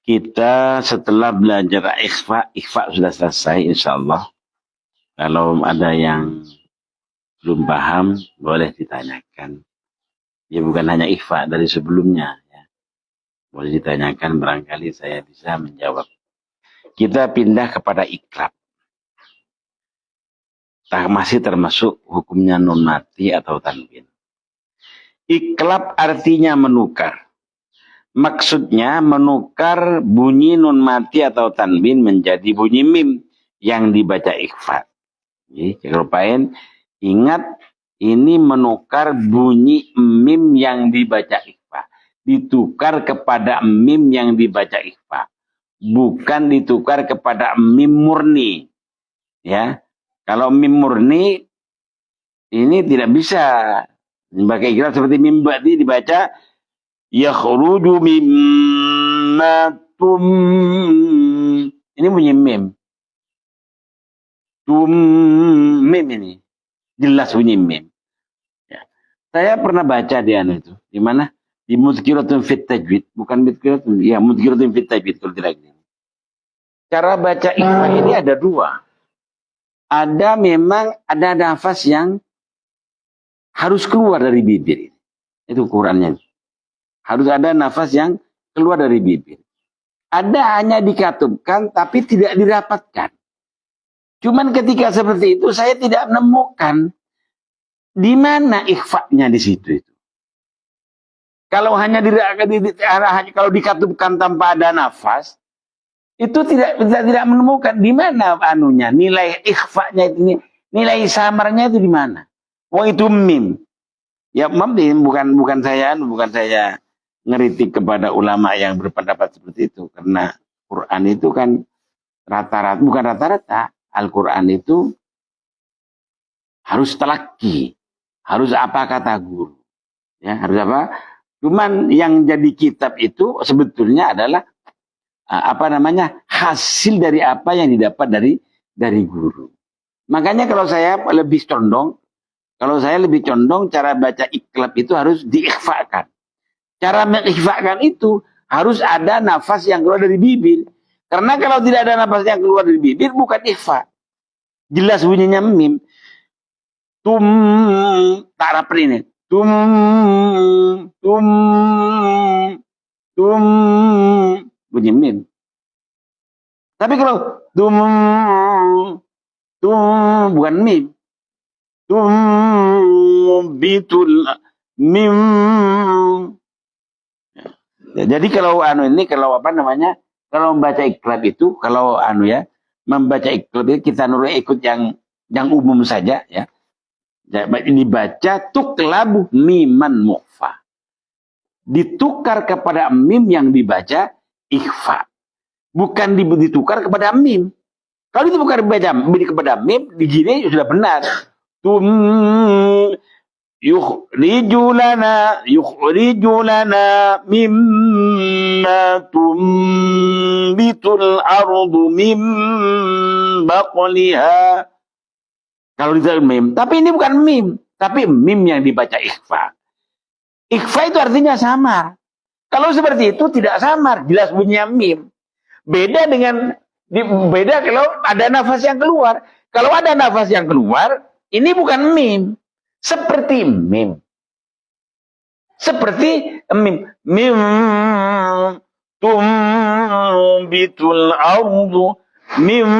Kita setelah belajar ikhfa sudah selesai insya Allah. Kalau ada yang belum paham, boleh ditanyakan. Ya bukan hanya ikhfa dari sebelumnya. Ya. Boleh ditanyakan, barangkali saya bisa menjawab. Kita pindah kepada iklab. Masih termasuk hukumnya nun mati atau tanwin. Iklab artinya menukar. Maksudnya menukar bunyi nun mati atau tanwin menjadi bunyi mim yang dibaca ikhfa. Jangan lupain, ingat ini menukar bunyi mim yang dibaca ikhfa. Ditukar kepada mim yang dibaca ikhfa. Bukan ditukar kepada mim murni. Ya, kalau mim murni ini tidak bisa pakai ikhfa seperti mim ba'di dibaca yakhruju mimma tum. Ini bunyi mim. Tum mim ini. Jelas bunyi mim. Ya. Saya pernah baca di itu. Di mana? Di Mudhkiratun fit Tajwid. Bukan Mudhkiratun. Ya, Mudhkiratun fit Tajwid. Kalau tidak ini. Cara baca ikhfa ini ada dua. Ada memang ada nafas yang harus keluar dari bibir. Itu Qurannya. Harus ada nafas yang keluar dari bibir. Ada hanya dikatubkan tapi tidak dirapatkan. Cuman ketika seperti itu saya tidak menemukan di mana ikhfa'nya di situ itu. Kalau hanya kalau dikatubkan tanpa ada nafas, itu tidak menemukan di mana anunya, nilai ikhfa'nya itu, nilai samarnya itu di mana. Wah itu mim. Ya bukan saya ngeritik kepada ulama yang berpendapat seperti itu, karena Quran itu kan rata-rata, bukan rata-rata, Al-Quran itu harus telaki, harus apa kata guru, ya harus apa. Cuman yang jadi kitab itu sebetulnya adalah hasil dari apa yang didapat dari guru. Makanya kalau saya lebih condong cara baca iklab itu harus diikhfakan. Cara mengikhfakan itu harus ada nafas yang keluar dari bibir. Karena kalau tidak ada nafas yang keluar dari bibir bukan ikhfa. Jelas bunyinya mim. Tum tak rapat ini. Tum bunyi mim. Tapi kalau tum bukan mim. Bitul mim. Ya, jadi kalau kalau membaca iklab itu, membaca iklab itu kita ikut yang umum saja ya. Dibaca tuklab miman mukhfa. Ditukar kepada mim yang dibaca ikhfa. Bukan ditukar kepada mim. Kalau itu bukan kepada mim, begini sudah benar. Yukhriju lana mimma tumbitul ardu mim baqliha. Kalau ditulis mim, tapi ini bukan mim, tapi mim yang dibaca ikhfa. Ikhfa itu artinya samar. Kalau seperti itu tidak samar, jelas bunyinya mim. Beda kalau ada nafas yang keluar. Kalau ada nafas yang keluar, ini bukan mim. Seperti mim. Seperti mim. Mim tumbitul ardu mim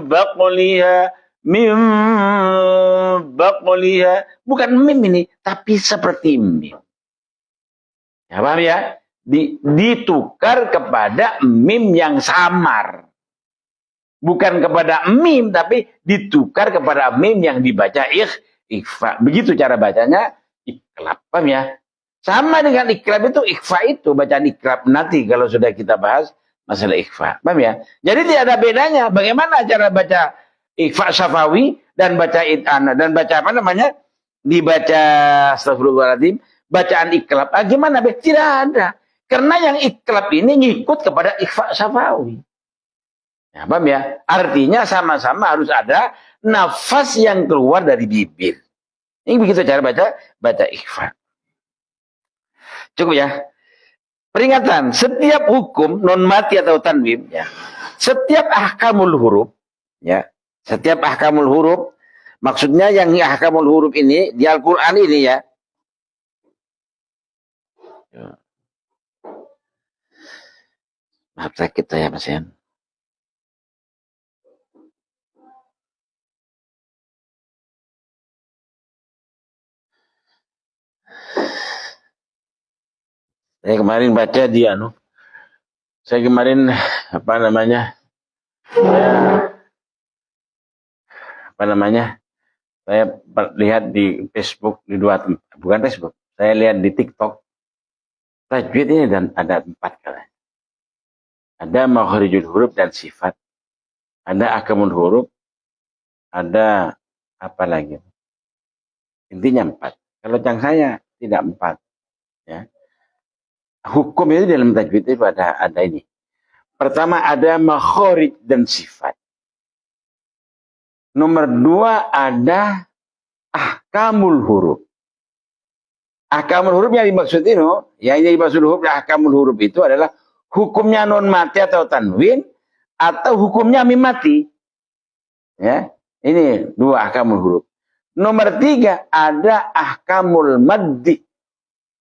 baqliha. Mim baqliha. Bukan mim ini, tapi seperti mim. Ya, paham ya? Ditukar kepada mim yang samar. Bukan kepada mim, tapi ditukar kepada mim yang dibaca ikhfa. Begitu cara bacanya iklab. Paham ya? Sama dengan iklab itu, ikhfa itu, bacaan iklab nanti kalau sudah kita bahas masalah ikhfa. Paham ya? Jadi tidak ada bedanya. Bagaimana cara baca ikhfa syafawi dan baca dibaca astagfirullahaladzim, bacaan iklab. Gimana? Tidak ada. Karena yang iklab ini ngikut kepada ikhfa syafawi. Ya, paham ya? Artinya sama-sama harus ada nafas yang keluar dari bibir. Ini begitu cara baca ikhfa. Cukup ya? Peringatan, setiap hukum non mati atau tanwin, ya, setiap ahkamul huruf, ya, setiap ahkamul huruf, maksudnya yang ahkamul huruf ini di Al-Quran ini ya. Maaf sakit saya Mas Yan. Saya kemarin baca dia, saya kemarin apa namanya, saya lihat di Facebook di dua tempat, bukan Facebook, saya lihat di TikTok. Tajwid ini dan ada 4 kali. Ada makharijul huruf dan sifat, ada ahkamul huruf, ada apa lagi? Intinya 4. Kalau yang saya tidak 4, ya. Hukum itu dalam tajwid itu ada ini. Pertama ada makharij dan sifat. Nomor 2 ada ahkamul huruf. Ahkamul huruf yang dimaksud itu, yang dimaksud huruf ahkamul huruf itu adalah hukumnya non mati atau tanwin atau hukumnya mim mati. Ya, ini 2 ahkamul huruf. Nomor 3 ada ahkamul maddi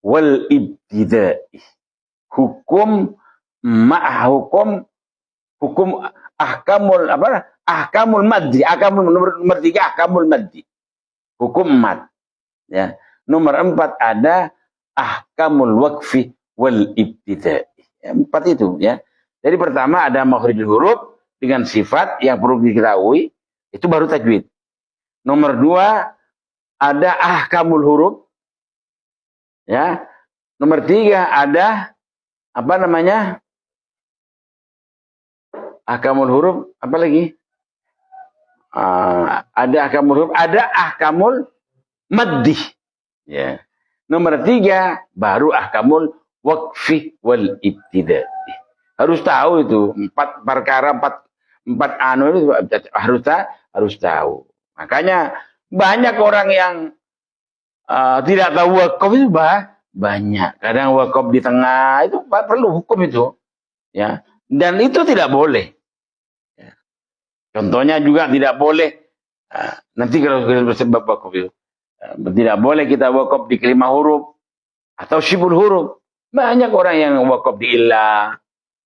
wal ibtida'i. Hukum ahkamul ahkamul maddi, nomor 3 ahkamul maddi. Hukum mad. Ya. Nomor 4 ada ahkamul waqfi wal ibtida'i. Ya, 4 itu ya. Jadi pertama ada makhrijul huruf dengan sifat yang perlu diketahui, itu baru tajwid. Nomor 2 ada ahkamul huruf. Ya. Nomor 3 ada apa namanya? Ahkamul huruf, apa lagi? Ada ahkamul huruf, ada ahkamul maddi. Ya. Nomor 3 baru ahkamul waqfi wal ibtida'i. Harus tahu itu 4 perkara, 4 anu itu harus tahu. Makanya banyak orang yang tidak tahu wakaf itu banyak. Kadang wakaf di tengah itu perlu hukum itu, ya. Dan itu tidak boleh. Ya. Contohnya juga tidak boleh. Nanti kalau bersebab wakaf itu, tidak boleh kita wakaf di kelima huruf atau syibul huruf. Banyak orang yang wakaf di illah.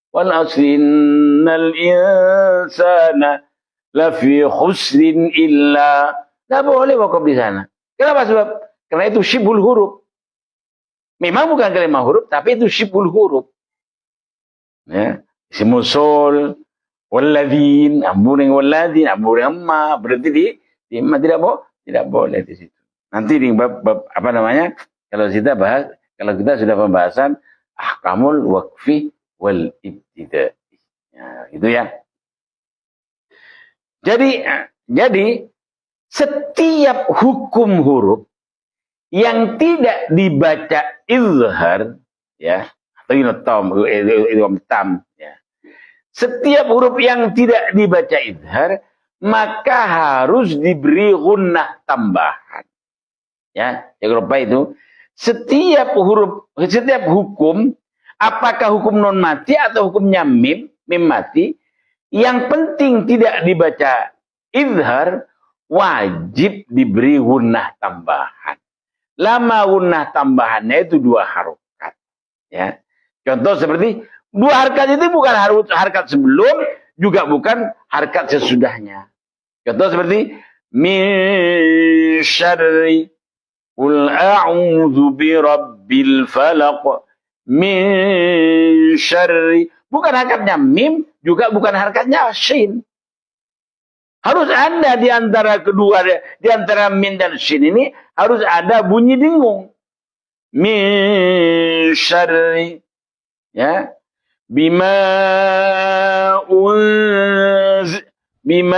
Wal asrinnal insana lafi khusrin illa. Tidak boleh wakaf di sana. Kenapa? Sebab karena itu syibul huruf. Memang bukan kelima huruf, tapi itu syibul huruf. Ya, simusul, walladzin, amburing walladzin, amburing amma, berarti di amma tidak boleh di situ. Nanti di bab apa namanya? Kalau kita sudah pembahasan ahkamul waqfi wal ibtida'i. Ya, itu ya. Jadi setiap hukum huruf yang tidak dibaca izhar, ya, atau tam, ya. Setiap huruf yang tidak dibaca izhar, maka harus diberi gunnah tambahan. Ya, yang lupa itu. Setiap hukum, apakah hukum non mati atau hukumnya mim mati, yang penting tidak dibaca izhar, wajib diberi gunnah tambahan. Lama gunnah tambahannya itu 2 harokat. Ya. Contoh seperti 2 harokat itu bukan harokat sebelum, juga bukan harokat sesudahnya. Contoh seperti min syarri qul a'udzu birabbil falaq min syarri. Bukan harakatnya mim, juga bukan harakatnya shin. Harus ada di antara kedua, di antara min dan shin ini harus ada bunyi dengung. Min syarri, ya, bima unzila,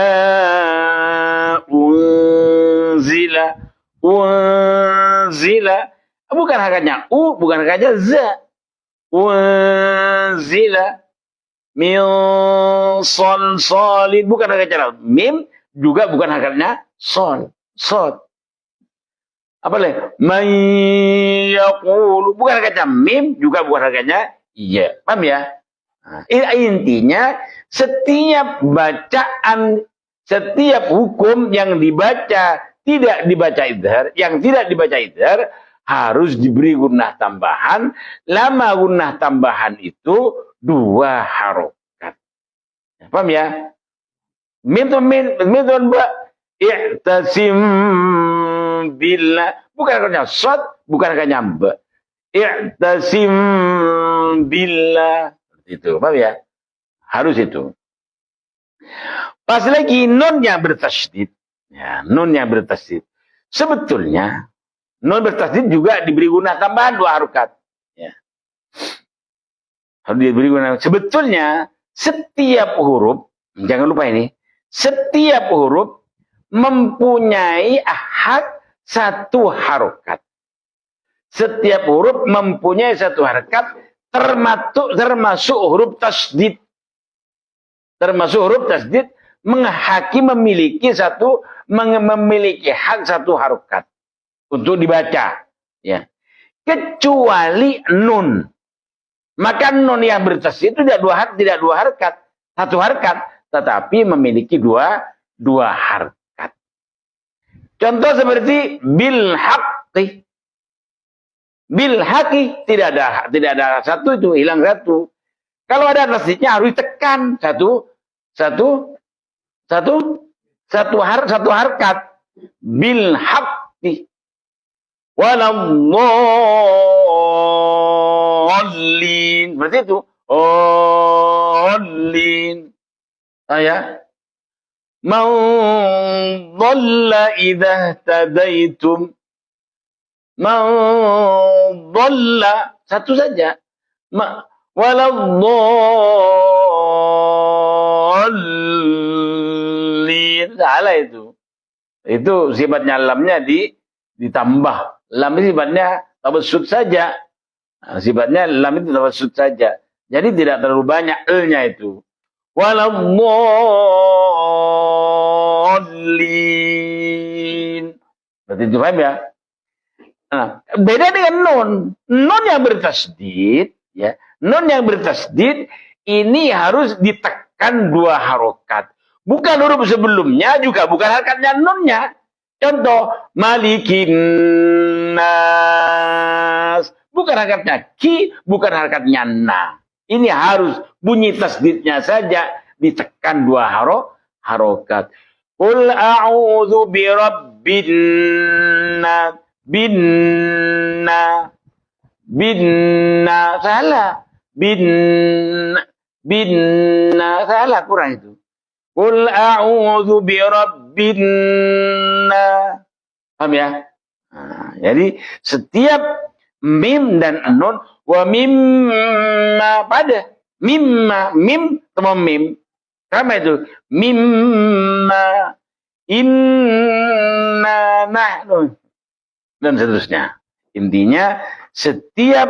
bukan hakatnya bukan hakatnya za. Unzila min salsalin, bukan hakatnya mim, juga bukan hakatnya sod. Apa lagi? Man yaqulu, bukan hakatnya mim, juga bukan hakatnya Iya, paham ya? Nah, intinya setiap bacaan, setiap hukum yang dibaca tidak dibaca idhar, yang tidak dibaca idhar harus diberi gunnah tambahan. Lama gunnah tambahan itu 2 harokat. Paham ya? Min ba i'tasim billah, bukan hanya shad, bukan hanya ba. I'tasim billah. Itu, paham ya? Harus itu. Pas lagi nun yang bertasydid. Ya, nun yang bertasydid. Sebetulnya nun bertasydid juga diberi guna tambahan 2 harokat. Ya. Harus diberi guna. Sebetulnya setiap huruf, jangan lupa ini, setiap huruf mempunyai hak 1 harokat. Setiap huruf mempunyai 1 harokat, termasuk huruf tasydid. Termasuk huruf tasydid memiliki hak 1 harokat untuk dibaca. Ya. Kecuali nun. Maka nun yang bertasydid itu tidak 2 harokat, 1 harokat, tetapi memiliki 2 harokat. Contoh seperti bil haqqi. Bil haqqi tidak ada 1 itu, hilang 1. Kalau ada tasydidnya harus ditekan 1 harokat. Bil haqqi. Waladdallin. Berarti itu. Allin. Ya. Man dhalla idza tadaitum. Man dhalla. 1 saja. Waladdallin. Salah itu. Itu sifatnya lamnya ditambah. Lam itu sifatnya tawassut saja. Nah, sifatnya lam itu tawassut saja. Jadi tidak terlalu banyak e-nya itu. Waladdallin. Berarti itu paham ya? Nah, beda dengan nun. Nun yang bertasydid, ya. Nun yang bertasydid ini harus ditekan 2 harokat. Bukan huruf sebelumnya juga bukan harakatnya nunnya. Contoh, malikin nas. Bukan harakatnya ki, bukan harakatnya na. Ini harus bunyi tasdidnya saja ditekan 2 harokat. Qul a'udzu birabbin nas. Binna salah. Binna salah, kurang itu. Qul a'udzu birabbin nas. Paham ya? Nah, jadi setiap mim dan nun, wa mimma pada mim sama mim. Sama itu. Mimma inna nahnu dan seterusnya. Intinya setiap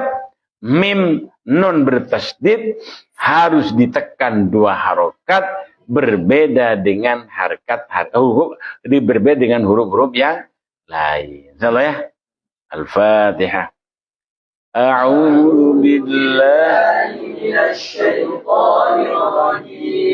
mim nun bertasydid harus ditekan 2 harokat, berbeda dengan berbeda dengan huruf-huruf yang lain. Insyaallah ya. Al-Fatihah. A'udzu billahi minasy syaithanir rajim.